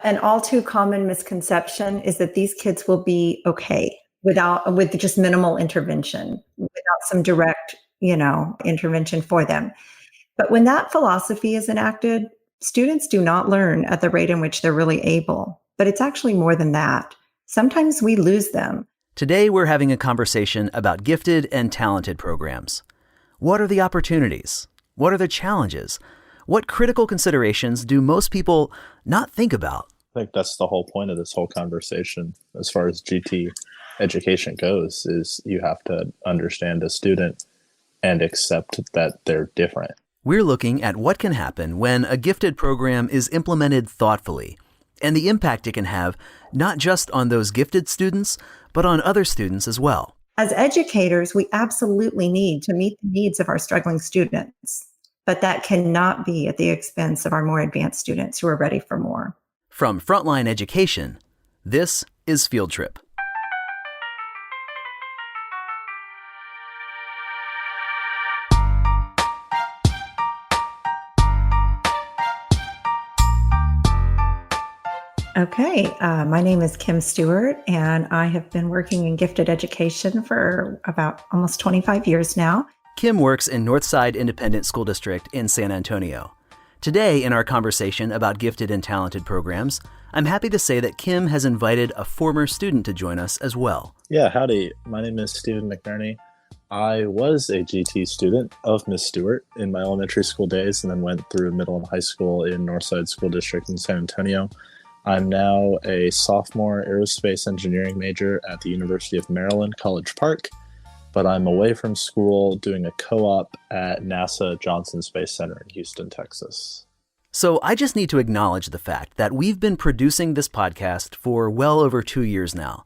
An all too common misconception is that these kids will be okay with just minimal intervention, without some direct, intervention for them. But when that philosophy is enacted, students do not learn at the rate in which they're really able. But it's actually more than that. Sometimes we lose them. Today, we're having a conversation about gifted and talented programs. What are the opportunities? What are the challenges? What critical considerations do most people not think about? I think that's the whole point of this whole conversation as far as GT education goes, is you have to understand a student and accept that they're different. We're looking at what can happen when a gifted program is implemented thoughtfully, and the impact it can have not just on those gifted students, but on other students as well. As educators, we absolutely need to meet the needs of our struggling students, but that cannot be at the expense of our more advanced students who are ready for more. From Frontline Education, this is Field Trip. Okay, my name is Kim Stewart, and I have been working in gifted education for about almost 25 years now. Kim works in Northside Independent School District in San Antonio. Today, in our conversation about gifted and talented programs, I'm happy to say that Kim has invited a former student to join us as well. Yeah, howdy. My name is Stephen McNerney. I was a GT student of Miss Stewart in my elementary school days, and then went through middle and high school in Northside School District in San Antonio. I'm now a sophomore aerospace engineering major at the University of Maryland, College Park, but I'm away from school doing a co-op at NASA Johnson Space Center in Houston, Texas. So I just need to acknowledge the fact that we've been producing this podcast for well over 2 years now,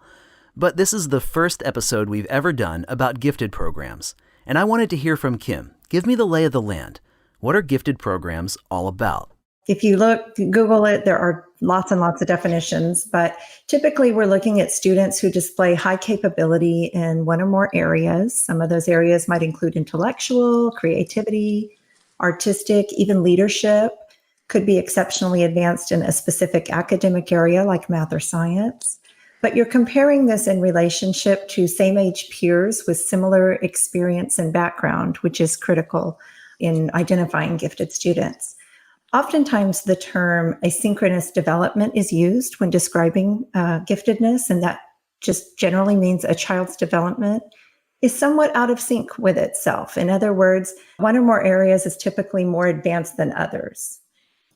but this is the first episode we've ever done about gifted programs, and I wanted to hear from Kim. Give me the lay of the land. What are gifted programs all about? If you Google it, there are lots and lots of definitions, but typically we're looking at students who display high capability in one or more areas. Some of those areas might include intellectual, creativity, artistic, even leadership, could be exceptionally advanced in a specific academic area like math or science. But you're comparing this in relationship to same-age peers with similar experience and background, which is critical in identifying gifted students. Oftentimes, the term asynchronous development is used when describing giftedness, and that just generally means a child's development is somewhat out of sync with itself. In other words, one or more areas is typically more advanced than others.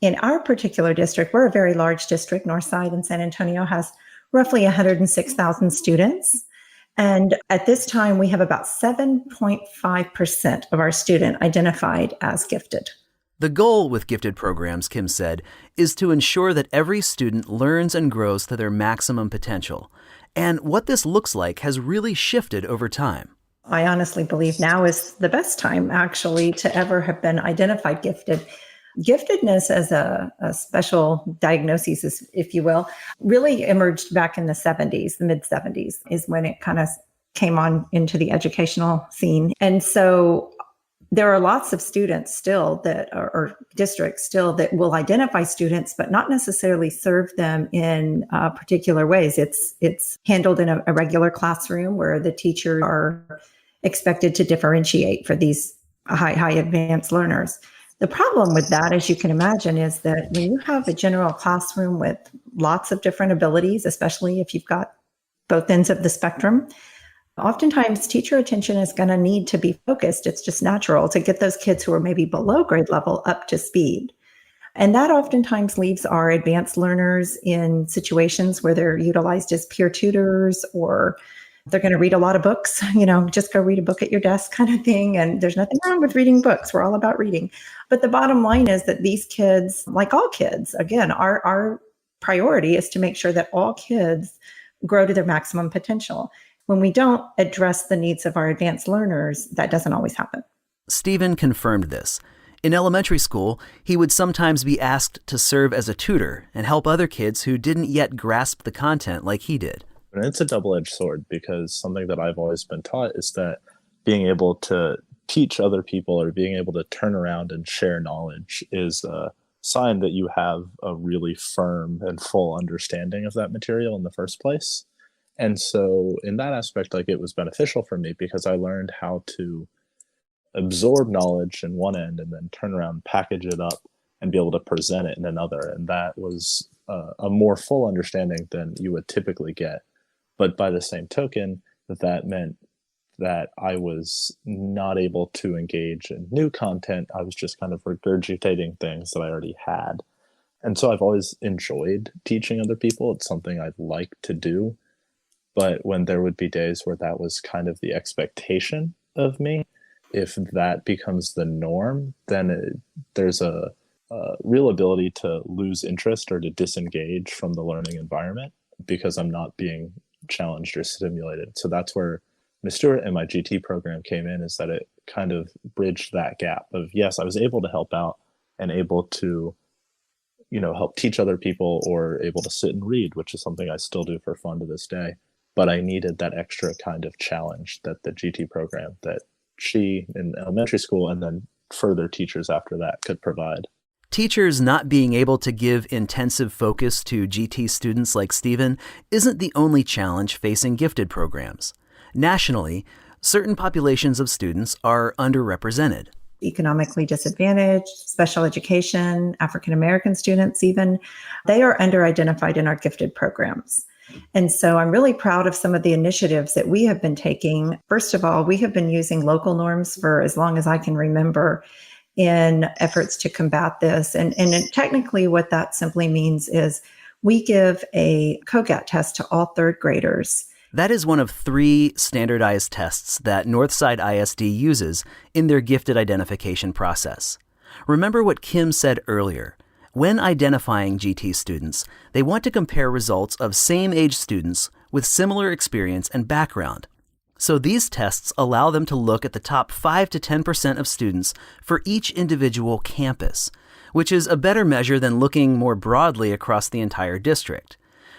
In our particular district, we're a very large district. Northside in San Antonio has roughly 106,000 students. And at this time, we have about 7.5% of our student identified as gifted. The goal with gifted programs, Kim said, is to ensure that every student learns and grows to their maximum potential. And what this looks like has really shifted over time. I honestly believe now is the best time, actually, to ever have been identified gifted. Giftedness as a special diagnosis, if you will, really emerged back in the 70s, the mid-70s is when it kind of came on into the educational scene. And so there are lots of students still or districts still that will identify students, but not necessarily serve them in particular ways. It's handled in a regular classroom where the teachers are expected to differentiate for these high advanced learners. The problem with that, as you can imagine, is that when you have a general classroom with lots of different abilities, especially if you've got both ends of the spectrum, oftentimes teacher attention is going to need to be focused. It's just natural to get those kids who are maybe below grade level up to speed. And that oftentimes leaves our advanced learners in situations where they're utilized as peer tutors, or they're going to read a lot of books, just go read a book at your desk kind of thing. And there's nothing wrong with reading books. We're all about reading. But the bottom line is that these kids, like all kids, again, our priority is to make sure that all kids grow to their maximum potential. When we don't address the needs of our advanced learners, that doesn't always happen. Stephen confirmed this. In elementary school, he would sometimes be asked to serve as a tutor and help other kids who didn't yet grasp the content like he did. And it's a double-edged sword, because something that I've always been taught is that being able to teach other people or being able to turn around and share knowledge is sign that you have a really firm and full understanding of that material in the first place. And so in that aspect, like, it was beneficial for me because I learned how to absorb knowledge in one end and then turn around, package it up, and be able to present it in another. And that was a more full understanding than you would typically get. But by the same token, that meant that I was not able to engage in new content. I was just kind of regurgitating things that I already had. And so I've always enjoyed teaching other people. It's something I'd like to do. But when there would be days where that was kind of the expectation of me, if that becomes the norm, then there's a real ability to lose interest or to disengage from the learning environment because I'm not being challenged or stimulated. So that's where Ms. Stewart and my GT program came in, is that it kind of bridged that gap of, yes, I was able to help out and able to, help teach other people or able to sit and read, which is something I still do for fun to this day. But I needed that extra kind of challenge that the GT program that she in elementary school and then further teachers after that could provide. Teachers not being able to give intensive focus to GT students like Stephen isn't the only challenge facing gifted programs. Nationally, certain populations of students are underrepresented. Economically disadvantaged, special education, African American students even, they are underidentified in our gifted programs. And so I'm really proud of some of the initiatives that we have been taking. First of all, we have been using local norms for as long as I can remember in efforts to combat this. And technically what that simply means is we give a COGAT test to all third graders. That is one of 3 standardized tests that Northside ISD uses in their gifted identification process. Remember what Kim said earlier. When identifying GT students, they want to compare results of same-age students with similar experience and background. So these tests allow them to look at the top 5 to 10% of students for each individual campus, which is a better measure than looking more broadly across the entire district.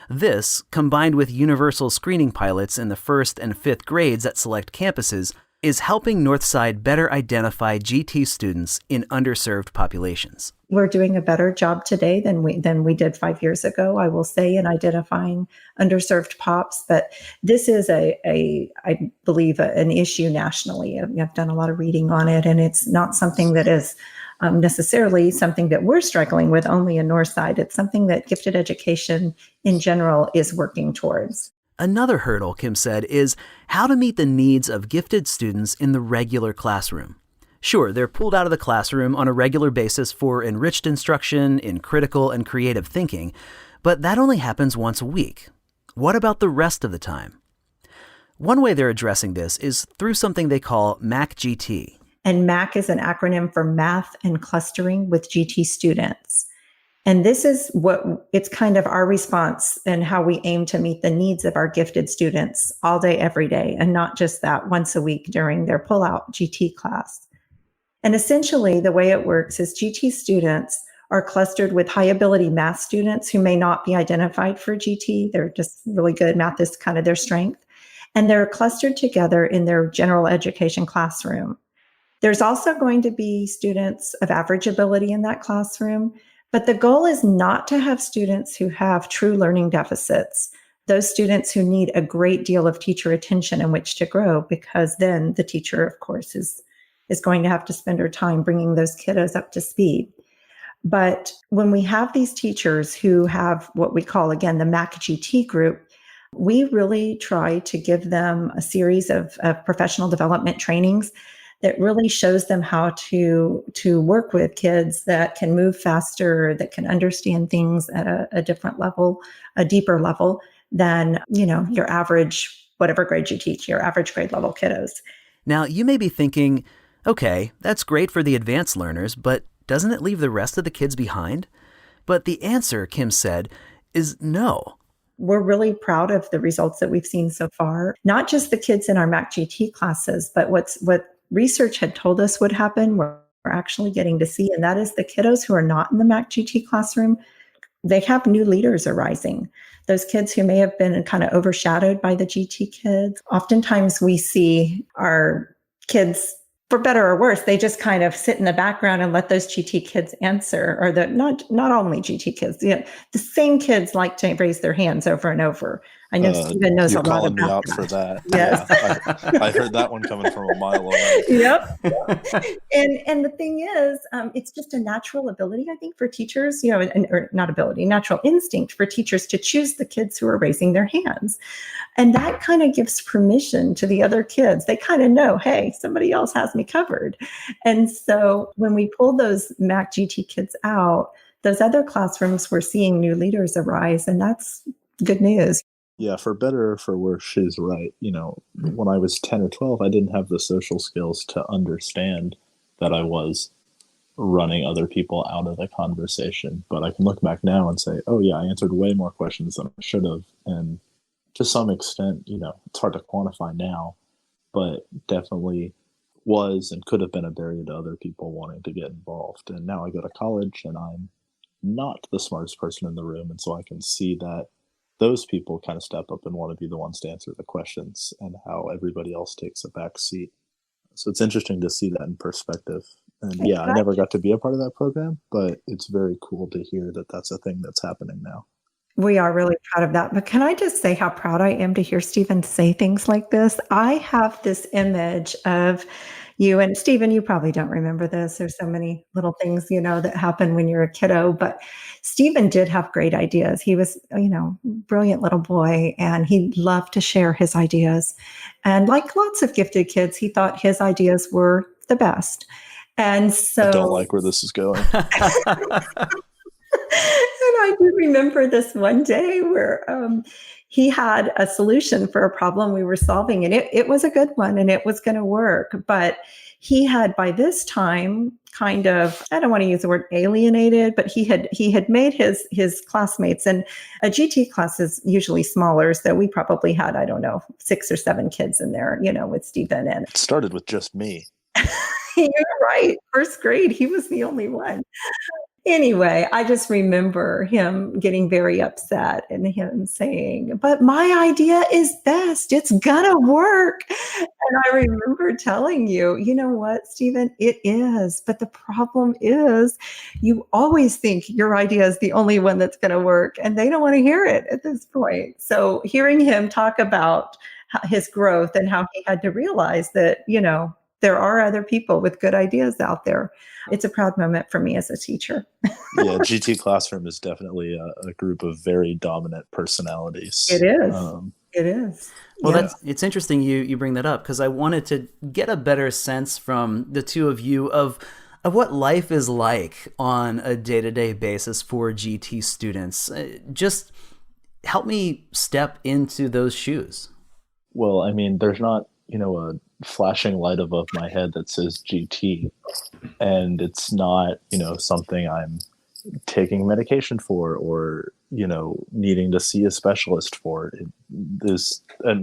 This, combined with universal screening pilots in the 1st and 5th grades at select campuses, is helping Northside better identify GT students in underserved populations. We're doing a better job today than we did 5 years ago, I will say, in identifying underserved pops. But this is I believe, an issue nationally. I've done a lot of reading on it, and it's not something that is necessarily something that we're struggling with only in Northside. It's something that gifted education in general is working towards. Another hurdle, Kim said, is how to meet the needs of gifted students in the regular classroom. Sure, they're pulled out of the classroom on a regular basis for enriched instruction in critical and creative thinking, but that only happens once a week. What about the rest of the time? One way they're addressing this is through something they call MAC-GT. And MAC is an acronym for Math and Clustering with GT Students. And this is it's kind of our response and how we aim to meet the needs of our gifted students all day, every day, and not just that once a week during their pullout GT class. And essentially the way it works is GT students are clustered with high ability math students who may not be identified for GT. They're just really good. Math is kind of their strength. And they're clustered together in their general education classroom. There's also going to be students of average ability in that classroom, but the goal is not to have students who have true learning deficits, those students who need a great deal of teacher attention in which to grow, because then the teacher, of course, is going to have to spend her time bringing those kiddos up to speed. But when we have these teachers who have what we call, again, the MAC-GT group, we really try to give them a series of professional development trainings that really shows them how to work with kids that can move faster, that can understand things at a different level, a deeper level than, your average, whatever grade you teach, your average grade level kiddos. Now, you may be thinking, okay, that's great for the advanced learners, but doesn't it leave the rest of the kids behind? But the answer, Kim said, is no. We're really proud of the results that we've seen so far, not just the kids in our MAC-GT classes, but what research had told us would happen, we're actually getting to see, and that is the kiddos who are not in the MAC-GT classroom, they have new leaders arising. Those kids who may have been kind of overshadowed by the GT kids. Oftentimes we see our kids for better or worse, they just kind of sit in the background and let those GT kids answer, or the not only GT kids, the same kids like to raise their hands over and over. I know Stephen knows a You're lot calling me about out that. for that. Yes. Yeah, I heard that one coming from a mile away. Yep. And the thing is, it's just a natural ability, I think, for teachers, or not ability, natural instinct for teachers to choose the kids who are raising their hands. And that kind of gives permission to the other kids. They kind of know, hey, somebody else has me covered. And so when we pull those MAC GT kids out, those other classrooms were seeing new leaders arise, and that's good news. Yeah, for better or for worse, she's right. When I was 10 or 12, I didn't have the social skills to understand that I was running other people out of the conversation. But I can look back now and say, oh, yeah, I answered way more questions than I should have. And to some extent, it's hard to quantify now, but definitely was and could have been a barrier to other people wanting to get involved. And now I go to college and I'm not the smartest person in the room. And so I can see that those people kind of step up and want to be the ones to answer the questions and how everybody else takes a back seat. So it's interesting to see that in perspective. And yeah, I never got to be a part of that program, but it's very cool to hear that that's a thing that's happening now. We are really proud of that. But can I just say how proud I am to hear Stephen say things like this? I have this image of you, and Stephen, you probably don't remember this. There's so many little things, that happen when you're a kiddo, but Stephen did have great ideas. He was, brilliant little boy, and he loved to share his ideas. And like lots of gifted kids, he thought his ideas were the best. And so I don't like where this is going. And I do remember this one day where he had a solution for a problem we were solving, and it was a good one and it was going to work. But he had by this time kind of, I don't want to use the word alienated, but he had made his classmates, and a GT class is usually smaller. So we probably had, I don't know, 6 or 7 kids in there, with Stephen. And it started with just me. You're right. First grade, he was the only one. Anyway, I just remember him getting very upset and him saying, but my idea is best. It's gonna work. And I remember telling you, you know what, Stephen, it is. But the problem is you always think your idea is the only one that's going to work, and they don't want to hear it at this point. So hearing him talk about his growth and how he had to realize that, there are other people with good ideas out there. It's a proud moment for me as a teacher. Yeah, GT Classroom is definitely a group of very dominant personalities. It is. It is. Well, it's interesting you bring that up, because I wanted to get a better sense from the two of you of what life is like on a day-to-day basis for GT students. Just help me step into those shoes. Well, I mean, there's not, a flashing light above my head that says GT, and it's not, something I'm taking medication for or, needing to see a specialist for. There's a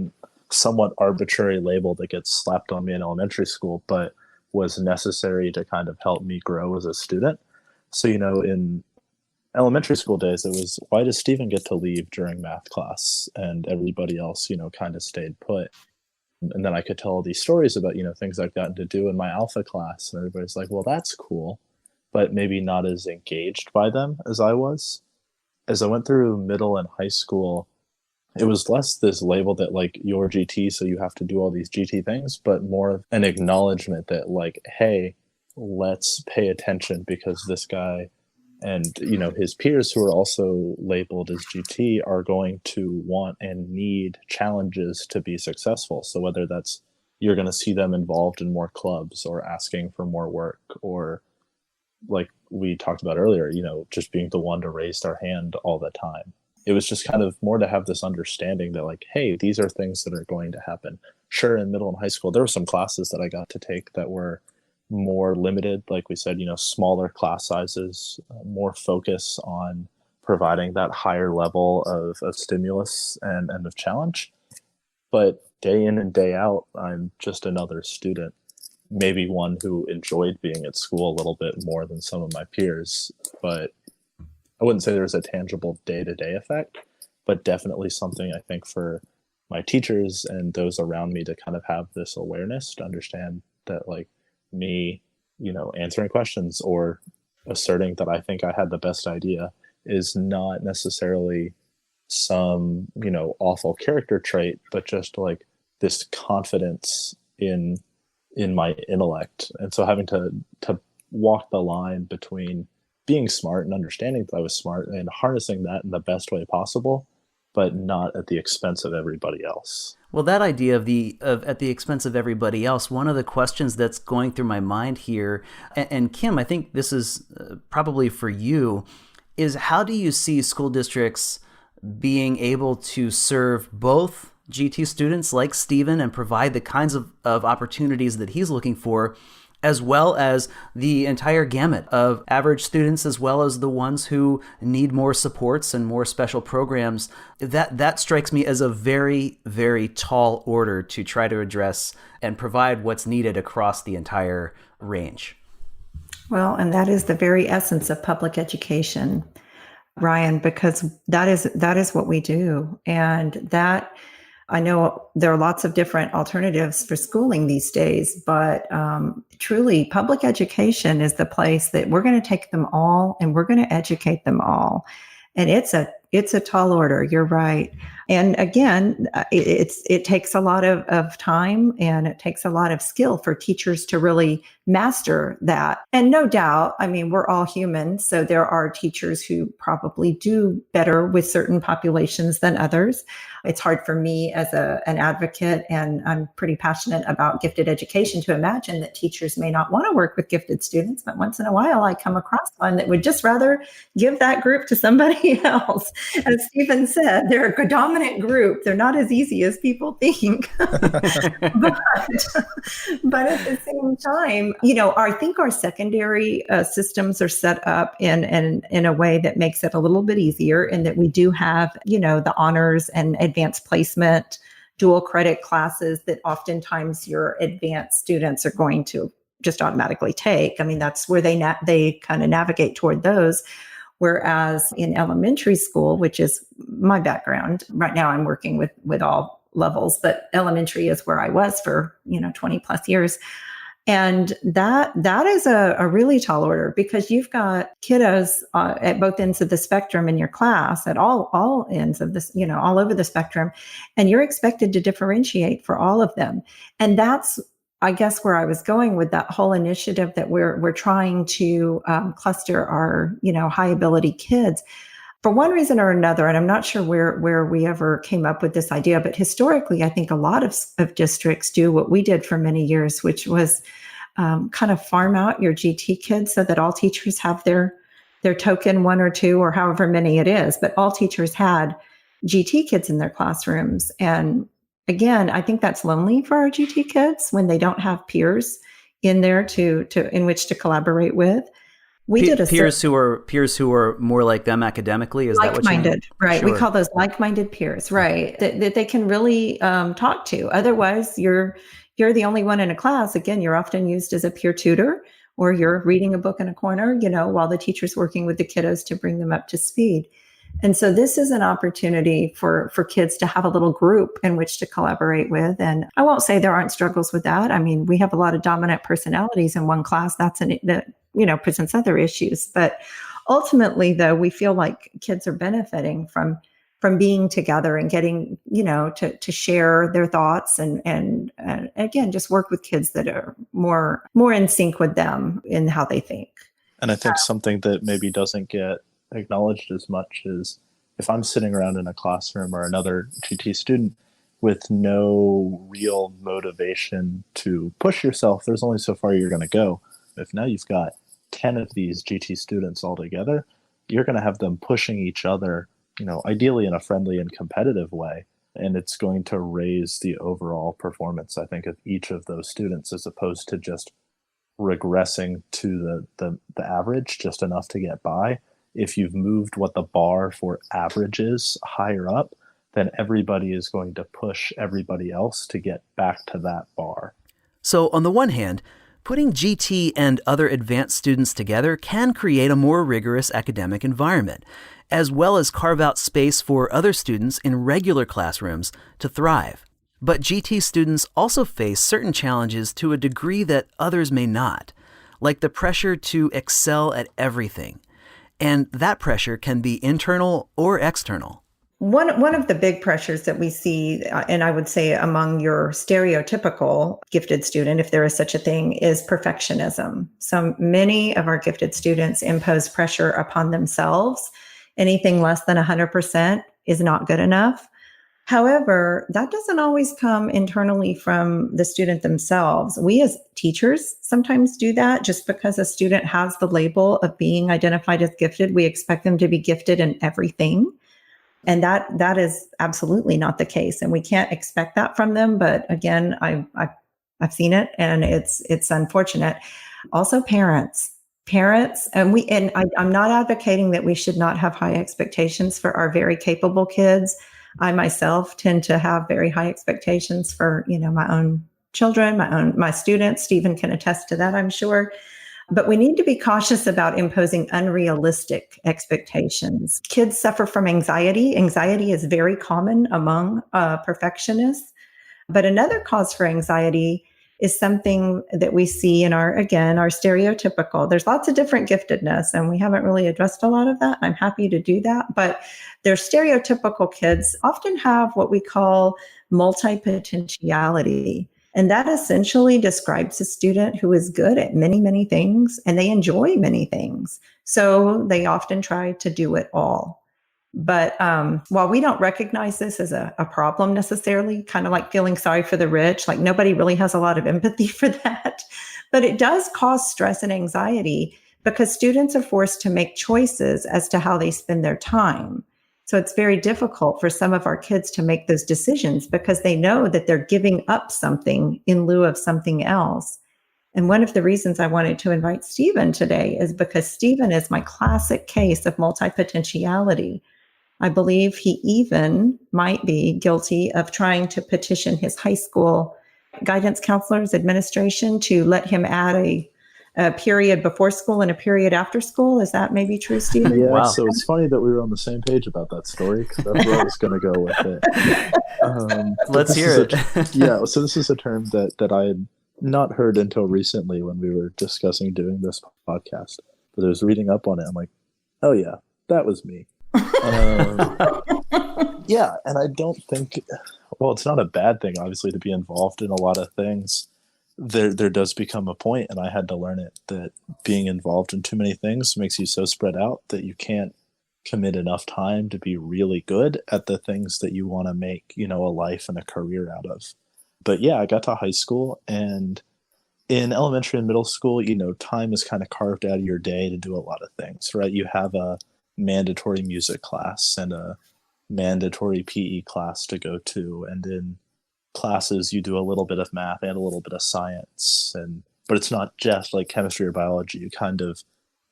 somewhat arbitrary label that gets slapped on me in elementary school, but was necessary to kind of help me grow as a student. So, in elementary school days, it was, why does Stephen get to leave during math class and everybody else, kind of stayed put? And then I could tell all these stories about, things I've gotten to do in my alpha class. And everybody's like, well, that's cool, but maybe not as engaged by them as I was. As I went through middle and high school, it was less this label that like, you're GT, so you have to do all these GT things, but more an acknowledgement that like, hey, let's pay attention because this guy and, his peers who are also labeled as GT are going to want and need challenges to be successful. So whether that's, you're going to see them involved in more clubs or asking for more work, or like we talked about earlier, just being the one to raise their hand all the time. It was just kind of more to have this understanding that like, hey, these are things that are going to happen. Sure, in middle and high school, there were some classes that I got to take that were more limited, like we said, smaller class sizes, more focus on providing that higher level of stimulus and of challenge. But day in and day out, I'm just another student, maybe one who enjoyed being at school a little bit more than some of my peers. But I wouldn't say there's a tangible day-to-day effect, but definitely something I think for my teachers and those around me to kind of have this awareness to understand that like, me, answering questions or asserting that I think I had the best idea is not necessarily some, awful character trait, but just like this confidence in my intellect. And so having to walk the line between being smart and understanding that I was smart and harnessing that in the best way possible, but not at the expense of everybody else. Well, that idea of at the expense of everybody else, one of the questions that's going through my mind here, and Kim, I think this is probably for you, is how do you see school districts being able to serve both GT students like Stephen and provide the kinds of opportunities that he's looking for, as well as the entire gamut of average students, as well as the ones who need more supports and more special programs? That strikes me as a very, very tall order to try to address and provide what's needed across the entire range. Well, and that is the very essence of public education, Ryan, because that is what we do. And that, I know there are lots of different alternatives for schooling these days, but truly public education is the place that we're going to take them all and we're going to educate them all. And it's a tall order. You're right. And again, it takes a lot of time and it takes a lot of skill for teachers to really master that. And no doubt, I mean, we're all human. So there are teachers who probably do better with certain populations than others. It's hard for me as an advocate, and I'm pretty passionate about gifted education, to imagine that teachers may not want to work with gifted students, but once in a while I come across one that would just rather give that group to somebody else. As Stephen said, they're a dominant group. They're not as easy as people think. but at the same time, I think our secondary systems are set up in a way that makes it a little bit easier, in that we do have, the honors and advanced placement, dual credit classes that oftentimes your advanced students are going to just automatically take. I mean, that's where they kind of navigate toward those. Whereas in elementary school, which is my background, right now I'm working with all levels, but elementary is where I was for, 20 plus years. And that is a really tall order, because you've got kiddos at both ends of the spectrum in your class, at all ends of this, all over the spectrum, and you're expected to differentiate for all of them. And that's, I guess, where I was going with that whole initiative, that we're trying to cluster our, high ability kids. For one reason or another, and I'm not sure where we ever came up with this idea, but historically, I think a lot of districts do what we did for many years, which was kind of farm out your GT kids so that all teachers have their token one or two or however many it is, but all teachers had GT kids in their classrooms. And again, I think that's lonely for our GT kids when they don't have peers in there to in which to collaborate with. We did a peers who are more like them academically. Is that what you mean? Like-minded, right? Sure. We call those like-minded peers, right? That they can really talk to. Otherwise, you're the only one in a class. Again, you're often used as a peer tutor, or you're reading a book in a corner, while the teacher's working with the kiddos to bring them up to speed. And so this is an opportunity for kids to have a little group in which to collaborate with. And I won't say there aren't struggles with that. I mean, we have a lot of dominant personalities in one class. That presents other issues. But ultimately, though, we feel like kids are benefiting from being together and getting, to share their thoughts and again, just work with kids that are more in sync with them in how they think. And I think something that maybe doesn't get acknowledged as much is, if I'm sitting around in a classroom or another GT student with no real motivation to push yourself, there's only so far you're going to go. If now you've got 10 of these GT students all together, you're going to have them pushing each other, ideally in a friendly and competitive way. And it's going to raise the overall performance, I think, of each of those students, as opposed to just regressing to the average, just enough to get by. If you've moved what the bar for average is higher up, then everybody is going to push everybody else to get back to that bar. So on the one hand, putting GT and other advanced students together can create a more rigorous academic environment, as well as carve out space for other students in regular classrooms to thrive. But GT students also face certain challenges to a degree that others may not, like the pressure to excel at everything. And that pressure can be internal or external. One of the big pressures that we see, and I would say among your stereotypical gifted student, if there is such a thing, is perfectionism. So many of our gifted students impose pressure upon themselves. Anything less than 100% is not good enough. However, that doesn't always come internally from the student themselves. We as teachers sometimes do that. Just because a student has the label of being identified as gifted, we expect them to be gifted in everything. And that is absolutely not the case. And we can't expect that from them. But again, I've seen it, and it's unfortunate. Also, parents, I'm not advocating that we should not have high expectations for our very capable kids. I myself tend to have very high expectations for, my own children, my students. Stephen can attest to that, I'm sure. But we need to be cautious about imposing unrealistic expectations. Kids suffer from anxiety. Anxiety is very common among perfectionists. But another cause for anxiety is something that we see in our stereotypical. There's lots of different giftedness, and we haven't really addressed a lot of that. I'm happy to do that. But their stereotypical kids often have what we call multi-potentiality. And that essentially describes a student who is good at many, many things, and they enjoy many things. So they often try to do it all. But while we don't recognize this as a problem necessarily, kind of like feeling sorry for the rich, like nobody really has a lot of empathy for that. But it does cause stress and anxiety because students are forced to make choices as to how they spend their time. So it's very difficult for some of our kids to make those decisions because they know that they're giving up something in lieu of something else. And one of the reasons I wanted to invite Stephen today is because Stephen is my classic case of multi-potentiality. I believe he even might be guilty of trying to petition his high school guidance counselors administration to let him add a period before school and a period after school. Is that maybe true, Stephen? Yeah, Wow. So it's funny that we were on the same page about that story, because that's where I was going to go with it. Let's hear it. So this is a term that I had not heard until recently when we were discussing doing this podcast. But I was reading up on it. I'm like, oh yeah, that was me. Yeah, and I don't think, well, it's not a bad thing, obviously, to be involved in a lot of things. There does become a point, and I had to learn it, that being involved in too many things makes you so spread out that you can't commit enough time to be really good at the things that you want to make, a life and a career out of. But yeah, I got to high school, and in elementary and middle school, time is kind of carved out of your day to do a lot of things, right? You have a mandatory music class and a mandatory PE class to go to, and in classes you do a little bit of math and a little bit of science, but it's not just like chemistry or biology. You kind of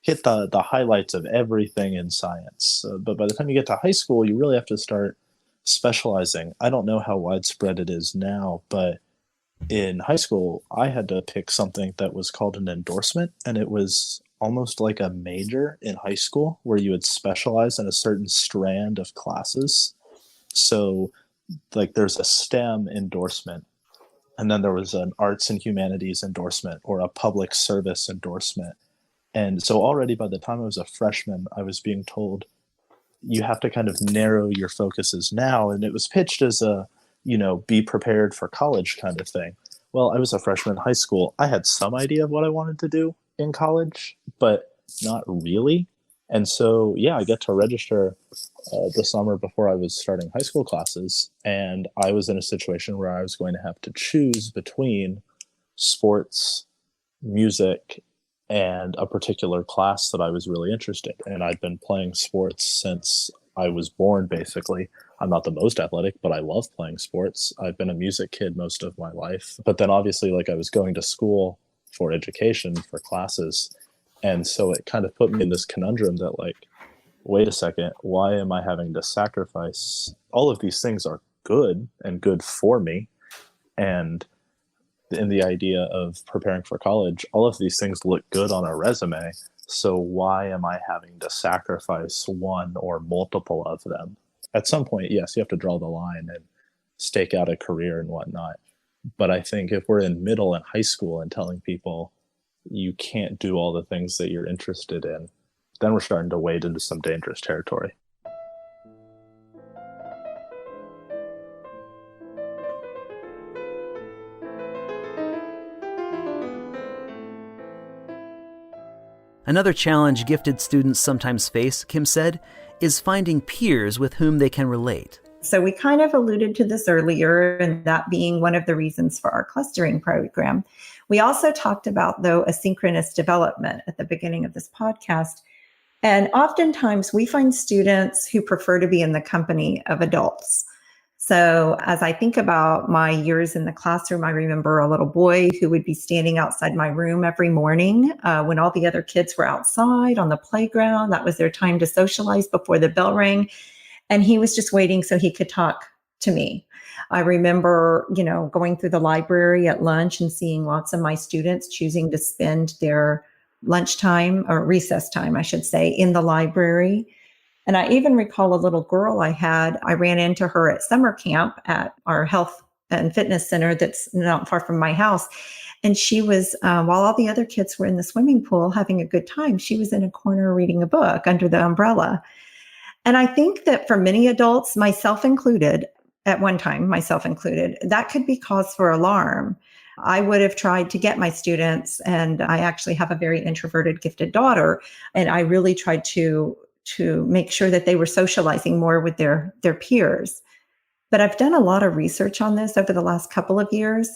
hit the highlights of everything in science, but by the time you get to high school, you really have to start specializing. I don't know how widespread it is now, but in high school I had to pick something that was called an endorsement, and it was almost like a major in high school where you would specialize in a certain strand of classes. So like there's a STEM endorsement, and then there was an arts and humanities endorsement or a public service endorsement. And so already by the time I was a freshman, I was being told you have to kind of narrow your focuses now. And it was pitched as a, be prepared for college kind of thing. Well, I was a freshman in high school. I had some idea of what I wanted to do in college, but not really. And so, yeah, I get to register the summer before I was starting high school classes. And I was in a situation where I was going to have to choose between sports, music, and a particular class that I was really interested in. And I'd been playing sports since I was born, basically. I'm not the most athletic, but I love playing sports. I've been a music kid most of my life. But then obviously, I was going to school for education, for classes. And so it kind of put me in this conundrum that wait a second, why am I having to sacrifice? All of these things are good and good for me. And in the idea of preparing for college, all of these things look good on a resume. So why am I having to sacrifice one or multiple of them? At some point, yes, you have to draw the line and stake out a career and whatnot. But I think if we're in middle and high school and telling people you can't do all the things that you're interested in, then we're starting to wade into some dangerous territory. Another challenge gifted students sometimes face, Kim said, is finding peers with whom they can relate. So we kind of alluded to this earlier, and that being one of the reasons for our clustering program. We also talked about, though, asynchronous development at the beginning of this podcast. And oftentimes we find students who prefer to be in the company of adults. So as I think about my years in the classroom, I remember a little boy who would be standing outside my room every morning when all the other kids were outside on the playground. That was their time to socialize before the bell rang. And he was just waiting so he could talk to me. I remember, going through the library at lunch and seeing lots of my students choosing to spend their lunchtime or recess time, I should say, in the library. And I even recall a little girl I ran into her at summer camp at our health and fitness center that's not far from my house. And she was, while all the other kids were in the swimming pool having a good time, she was in a corner reading a book under the umbrella. And I think that for many adults, myself included, at one time, myself included, that could be cause for alarm. I would have tried to get my students, and I actually have a very introverted, gifted daughter, and I really tried to make sure that they were socializing more with their peers. But I've done a lot of research on this over the last couple of years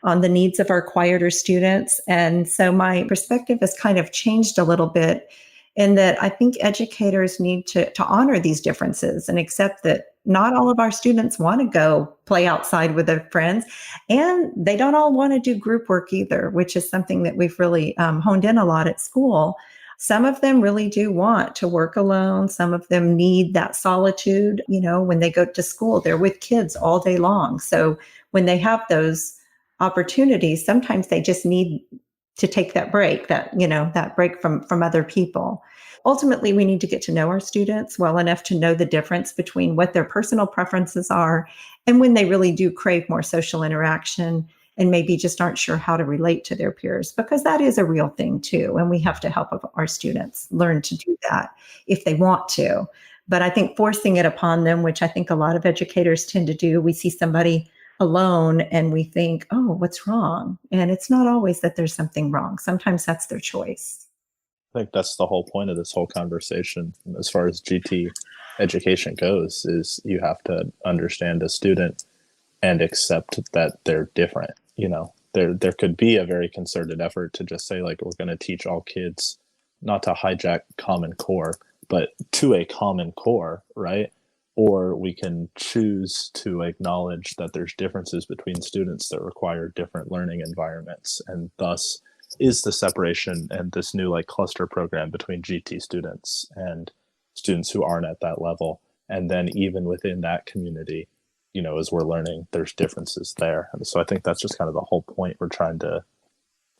on the needs of our quieter students. And so my perspective has kind of changed a little bit in that I think educators need to honor these differences and accept that not all of our students want to go play outside with their friends, and they don't all want to do group work either, which is something that we've really honed in a lot at school. Some of them really do want to work alone. Some of them need that solitude. When they go to school, they're with kids all day long. So when they have those opportunities, sometimes they just need to take that break, that break from other people. Ultimately, we need to get to know our students well enough to know the difference between what their personal preferences are and when they really do crave more social interaction and maybe just aren't sure how to relate to their peers, because that is a real thing too. And we have to help our students learn to do that if they want to. But I think forcing it upon them, which I think a lot of educators tend to do, we see somebody alone and we think, oh, what's wrong? And it's not always that there's something wrong. Sometimes that's their choice. I think that's the whole point of this whole conversation as far as GT education goes, is you have to understand a student and accept that they're different. There could be a very concerted effort to just say, like, we're going to teach all kids not to hijack Common Core, but to a Common Core, right? Or we can choose to acknowledge that there's differences between students that require different learning environments. And thus is the separation and this new cluster program between GT students and students who aren't at that level. And then even within that community, as we're learning, there's differences there. And so I think that's just kind of the whole point we're trying to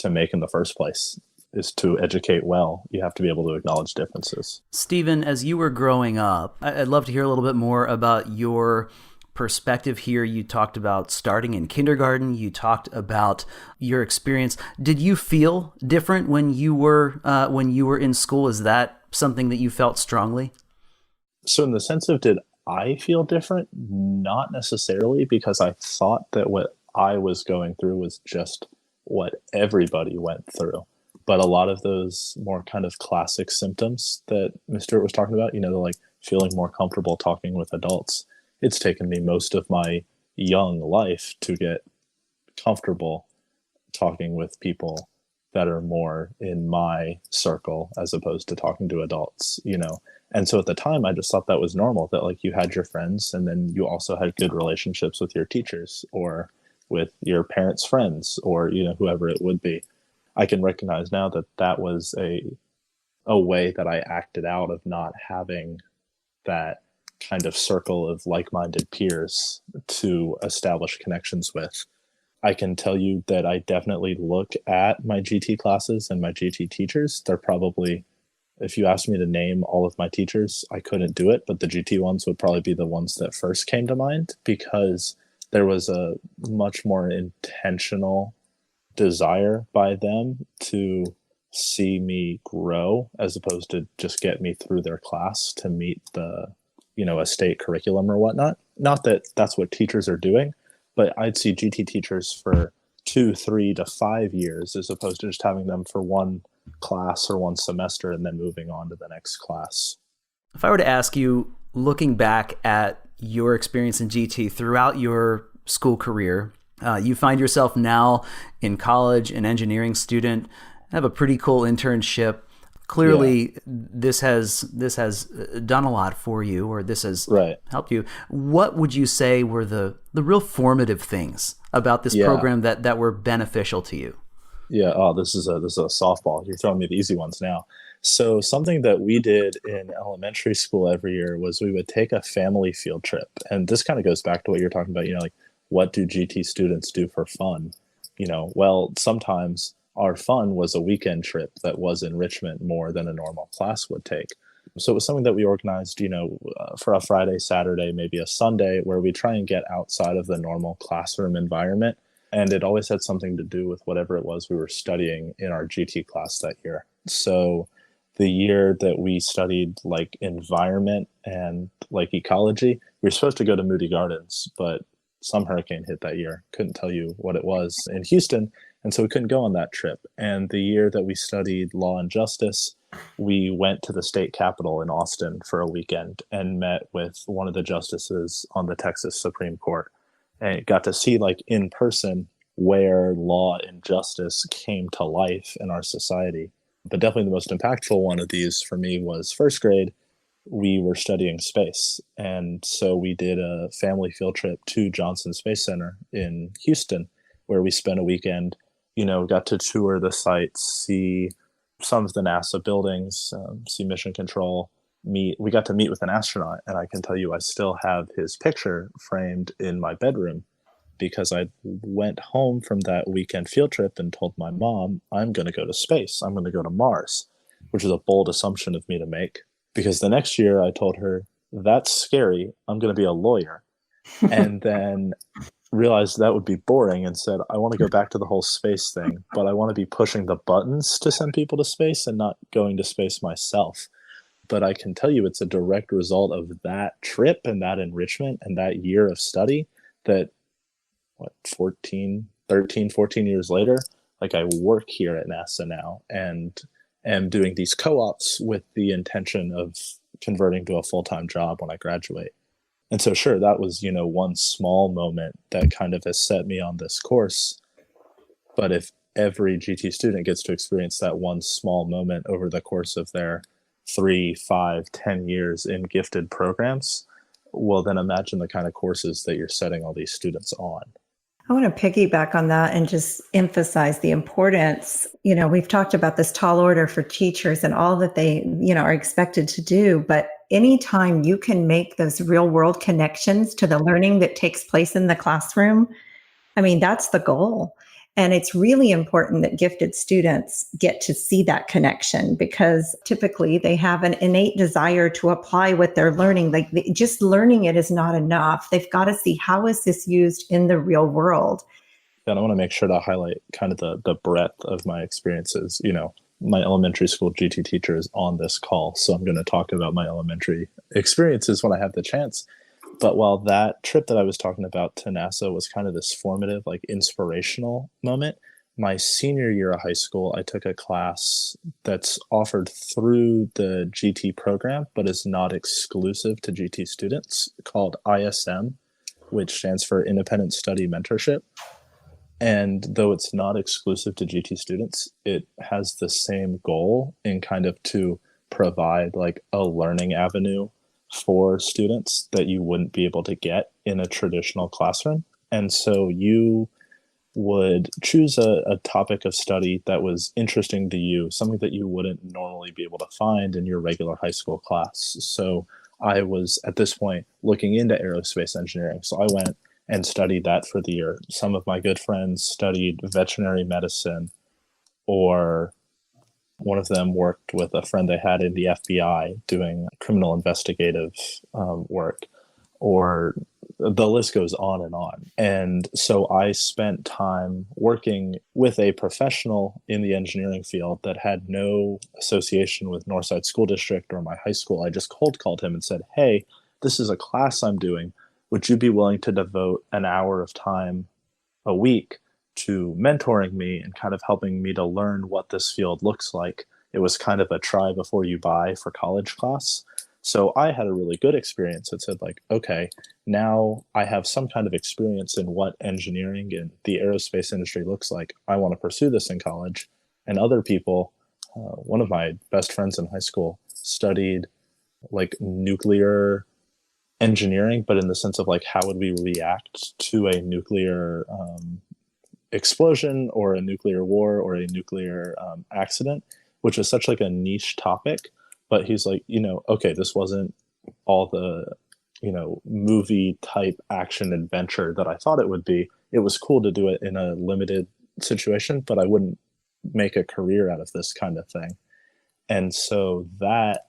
make in the first place, is to educate well. You have to be able to acknowledge differences. Stephen, as you were growing up, I'd love to hear a little bit more about your perspective here. You talked about starting in kindergarten. You talked about your experience. Did you feel different when you were in school? Is that something that you felt strongly? So in the sense of, did I feel different? Not necessarily, because I thought that what I was going through was just what everybody went through. But a lot of those more kind of classic symptoms that Mr. was talking about, feeling more comfortable talking with adults, it's taken me most of my young life to get comfortable talking with people that are more in my circle as opposed to talking to adults, And so at the time, I just thought that was normal, that you had your friends and then you also had good relationships with your teachers or with your parents' friends or, whoever it would be. I can recognize now that that was a way that I acted out of not having that kind of circle of like-minded peers to establish connections with. I can tell you that I definitely look at my GT classes and my GT teachers. They're probably, if you asked me to name all of my teachers, I couldn't do it, but the GT ones would probably be the ones that first came to mind, because there was a much more intentional desire by them to see me grow as opposed to just get me through their class to meet the, a state curriculum or whatnot. Not that that's what teachers are doing, but I'd see GT teachers for 2, 3 to 5 years as opposed to just having them for one class or one semester and then moving on to the next class. If I were to ask you, looking back at your experience in GT throughout your school career, you find yourself now in college, an engineering student, have a pretty cool internship. Clearly, this has done a lot for you, or this has helped you. What would you say were the real formative things about this program that were beneficial to you? Yeah. Oh, this is a softball. You're throwing me the easy ones now. So something that we did in elementary school every year was we would take a family field trip, and this kind of goes back to what you're talking about. Like, what do GT students do for fun? Well, sometimes our fun was a weekend trip that was enrichment more than a normal class would take. So it was something that we organized, for a Friday, Saturday, maybe a Sunday, where we try and get outside of the normal classroom environment. And it always had something to do with whatever it was we were studying in our GT class that year. So the year that we studied like environment and like ecology, we were supposed to go to Moody Gardens, but some hurricane hit that year. Couldn't tell you what it was in Houston. And so we couldn't go on that trip. And the year that we studied law and justice, we went to the state capitol in Austin for a weekend and met with one of the justices on the Texas Supreme Court. And got to see like in person where law and justice came to life in our society. But definitely the most impactful one of these for me was first grade. We were studying space. And so we did a family field trip to Johnson Space Center in Houston, where we spent a weekend, got to tour the sites, see some of the NASA buildings, see mission control, we got to meet with an astronaut. And I can tell you, I still have his picture framed in my bedroom because I went home from that weekend field trip and told my mom, I'm going to go to space. I'm going to go to Mars, which is a bold assumption of me to make. Because the next year I told her, that's scary. I'm going to be a lawyer. And then realized that would be boring and said, I want to go back to the whole space thing, but I want to be pushing the buttons to send people to space and not going to space myself. But I can tell you it's a direct result of that trip and that enrichment and that year of study that 13, 14 years later, like I work here at NASA now and am doing these co-ops with the intention of converting to a full-time job when I graduate. And so sure, that was, one small moment that kind of has set me on this course. But if every GT student gets to experience that one small moment over the course of their 3, 5, 10 years in gifted programs, well, then imagine the kind of courses that you're setting all these students on. I want to piggyback on that and just emphasize the importance. We've talked about this tall order for teachers and all that they, are expected to do. But anytime you can make those real world connections to the learning that takes place in the classroom, that's the goal. And it's really important that gifted students get to see that connection because typically they have an innate desire to apply what they're learning. Like just learning it is not enough. They've got to see how is this used in the real world. And I want to make sure to highlight kind of the breadth of my experiences. My elementary school GT teacher is on this call, so I'm going to talk about my elementary experiences when I have the chance. But while that trip that I was talking about to NASA was kind of this formative, like inspirational moment, my senior year of high school, I took a class that's offered through the GT program, but is not exclusive to GT students, called ISM, which stands for Independent Study Mentorship. And though it's not exclusive to GT students, it has the same goal in kind of to provide like a learning avenue for students that you wouldn't be able to get in a traditional classroom. And so you would choose a topic of study that was interesting to you, something that you wouldn't normally be able to find in your regular high school class. So I was at this point looking into aerospace engineering. So I went and studied that for the year. Some of my good friends studied veterinary medicine, or one of them worked with a friend they had in the FBI doing criminal investigative work, or the list goes on and on. And so I spent time working with a professional in the engineering field that had no association with Northside School District or my high school. I just cold called him and said, hey, this is a class I'm doing. Would you be willing to devote an hour of time a week to mentoring me and kind of helping me to learn what this field looks like? It was kind of a try before you buy for college class. So I had a really good experience that said, like, okay, now I have some kind of experience in what engineering and the aerospace industry looks like. I want to pursue this in college. And other people, one of my best friends in high school studied like nuclear engineering, but in the sense of like, how would we react to a nuclear explosion or a nuclear war or a nuclear accident, which is such like a niche topic. But he's like, okay, this wasn't all the, movie type action adventure that I thought it would be. It was cool to do it in a limited situation, but I wouldn't make a career out of this kind of thing. And so that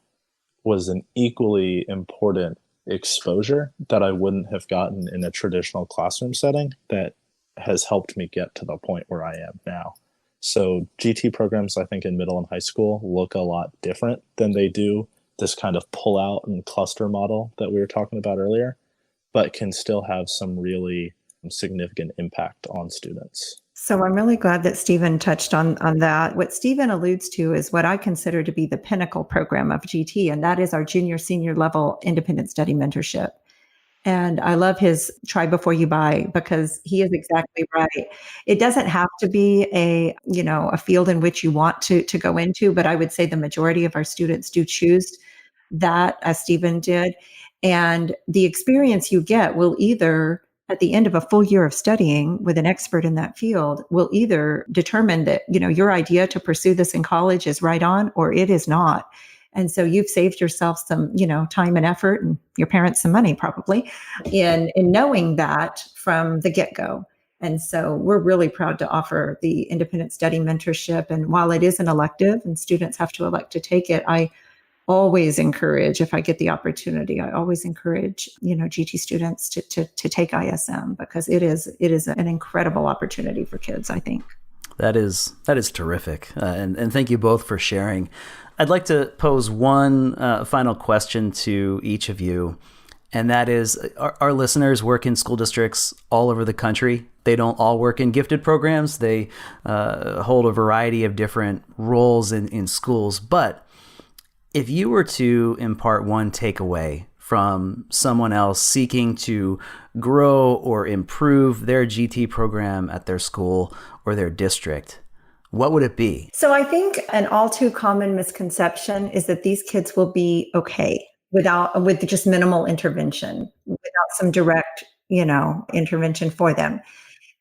was an equally important exposure that I wouldn't have gotten in a traditional classroom setting that has helped me get to the point where I am now. So GT programs, I think, in middle and high school look a lot different than they do this kind of pull out and cluster model that we were talking about earlier, but can still have some really significant impact on students. So I'm really glad that Stephen touched on that. What Stephen alludes to is what I consider to be the pinnacle program of GT, and that is our junior senior level independent study mentorship. And I love his try before you buy, because he is exactly right. It doesn't have to be a field in which you want to go into, but I would say the majority of our students do choose that, as Stephen did. And the experience you get will either, at the end of a full year of studying with an expert in that field, will either determine that, your idea to pursue this in college is right on, or it is not. And so you've saved yourself some, time and effort, and your parents some money probably in knowing that from the get-go. And so we're really proud to offer the independent study mentorship. And while it is an elective and students have to elect to take it, I always encourage, if I get the opportunity, I always encourage, GT students to take ISM, because it is an incredible opportunity for kids, I think. That is terrific. And thank you both for sharing. I'd like to pose one final question to each of you, and that is, our listeners work in school districts all over the country. They don't all work in gifted programs. They hold a variety of different roles in schools. But if you were to impart one takeaway from someone else seeking to grow or improve their GT program at their school or their district, what would it be? So I think an all too common misconception is that these kids will be okay with just minimal intervention, without some direct, intervention for them.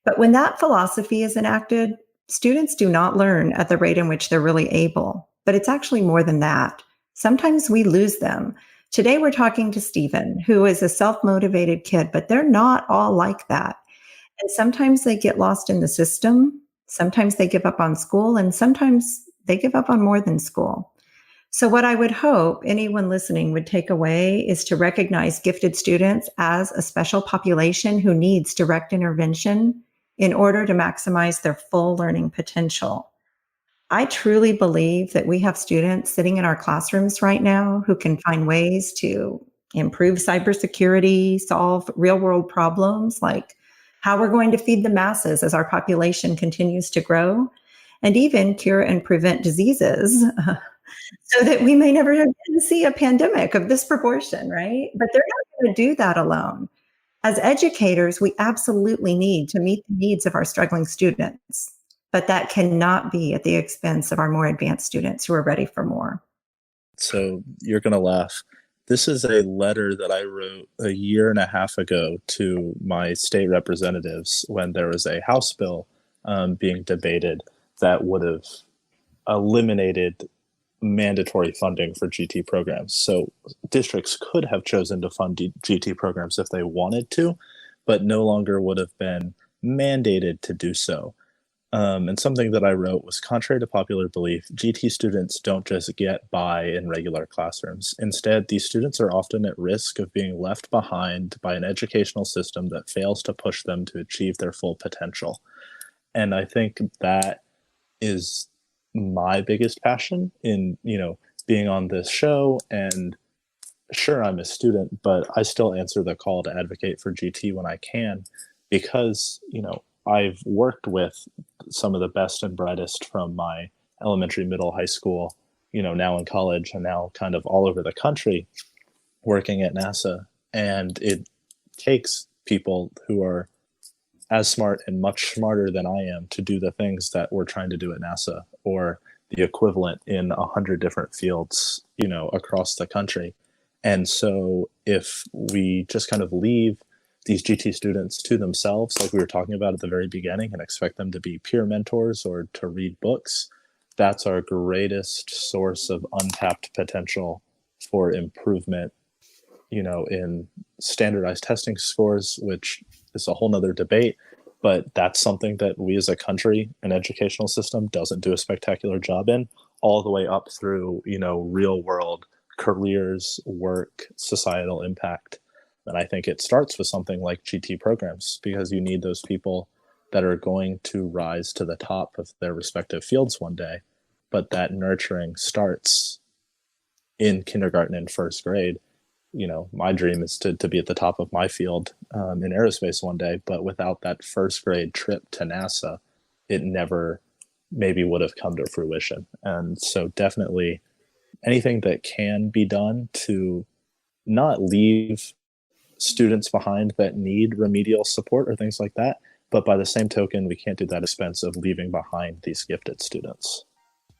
But when that philosophy is enacted, students do not learn at the rate in which they're really able. But it's actually more than that. Sometimes we lose them. Today we're talking to Stephen, who is a self-motivated kid, but they're not all like that. And sometimes they get lost in the system. Sometimes they give up on school, and sometimes they give up on more than school. So what I would hope anyone listening would take away is to recognize gifted students as a special population who needs direct intervention in order to maximize their full learning potential. I truly believe that we have students sitting in our classrooms right now who can find ways to improve cybersecurity, solve real-world problems like how we're going to feed the masses as our population continues to grow, and even cure and prevent diseases so that we may never again see a pandemic of this proportion, right? But they're not going to do that alone. As educators, we absolutely need to meet the needs of our struggling students, but that cannot be at the expense of our more advanced students who are ready for more. So you're going to laugh. This is a letter that I wrote a year and a half ago to my state representatives when there was a House bill being debated that would have eliminated mandatory funding for GT programs. So districts could have chosen to fund GT programs if they wanted to, but no longer would have been mandated to do so. And something that I wrote was, contrary to popular belief, GT students don't just get by in regular classrooms. Instead, these students are often at risk of being left behind by an educational system that fails to push them to achieve their full potential. And I think that is my biggest passion in, being on this show. And sure, I'm a student, but I still answer the call to advocate for GT when I can, because, I've worked with some of the best and brightest from my elementary, middle, high school, now in college, and now kind of all over the country working at NASA. And it takes people who are as smart and much smarter than I am to do the things that we're trying to do at NASA, or the equivalent in 100 different fields, across the country. And so if we just kind of leave these GT students to themselves, like we were talking about at the very beginning, and expect them to be peer mentors or to read books, that's our greatest source of untapped potential for improvement, in standardized testing scores, which is a whole nother debate. But that's something that we as a country, an educational system, doesn't do a spectacular job in, all the way up through, real world careers, work, societal impact. And I think it starts with something like GT programs, because you need those people that are going to rise to the top of their respective fields one day. But that nurturing starts in kindergarten and first grade. My dream is to be at the top of my field in aerospace one day, but without that first grade trip to NASA, it never maybe would have come to fruition. And so definitely anything that can be done to not leave students behind that need remedial support or things like that, but by the same token, we can't do that at the expense of leaving behind these gifted students.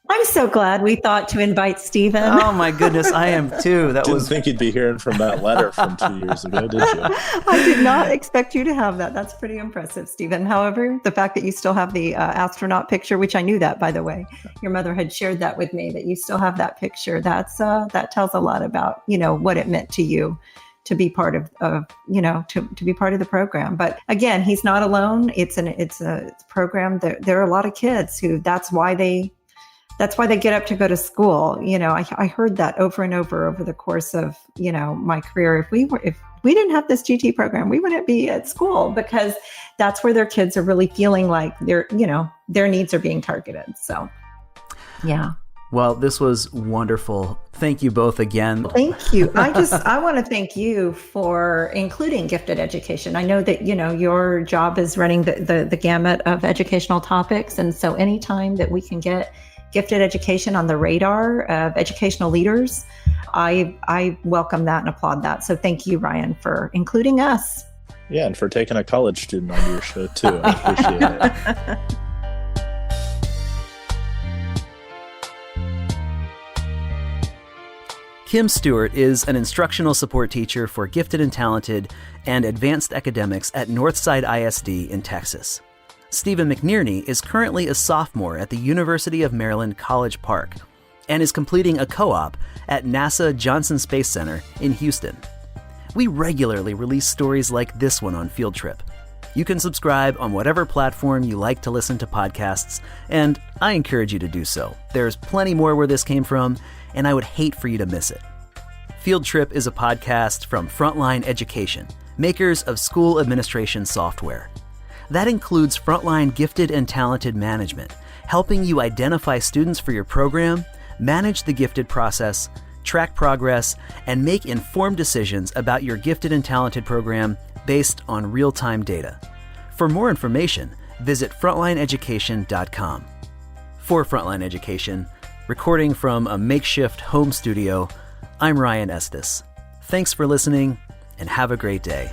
I'm so glad we thought to invite Stephen. Oh my goodness, I am too. Didn't think you'd be hearing from that letter from 2 years ago, did you? I did not expect you to have that. That's pretty impressive, Stephen. However, the fact that you still have the astronaut picture, which I knew that, by the way, your mother had shared that with me, that you still have that picture. That tells a lot about, what it meant to you to be part of to be part of the program. But again, he's not alone. It's a program. There are a lot of kids who that's why they get up to go to school. I heard that over and over the course of, my career. If we didn't have this GT program, we wouldn't be at school, because that's where their kids are really feeling like their needs are being targeted. So, yeah. Well, this was wonderful. Thank you both again. Thank you. I want to thank you for including gifted education. I know that, your job is running the gamut of educational topics. And so anytime that we can get gifted education on the radar of educational leaders, I welcome that and applaud that. So thank you, Ryan, for including us. Yeah, and for taking a college student onto your show too. I appreciate it. Kim Stewart is an instructional support teacher for gifted and talented and advanced academics at Northside ISD in Texas. Stephen McNerney is currently a sophomore at the University of Maryland College Park and is completing a co-op at NASA Johnson Space Center in Houston. We regularly release stories like this one on Field Trip. You can subscribe on whatever platform you like to listen to podcasts, and I encourage you to do so. There's plenty more where this came from, and I would hate for you to miss it. Field Trip is a podcast from Frontline Education, makers of school administration software. That includes Frontline Gifted and Talented Management, helping you identify students for your program, manage the gifted process, track progress, and make informed decisions about your gifted and talented program based on real-time data. For more information, visit frontlineeducation.com. For Frontline Education, recording from a makeshift home studio, I'm Ryan Estes. Thanks for listening, and have a great day.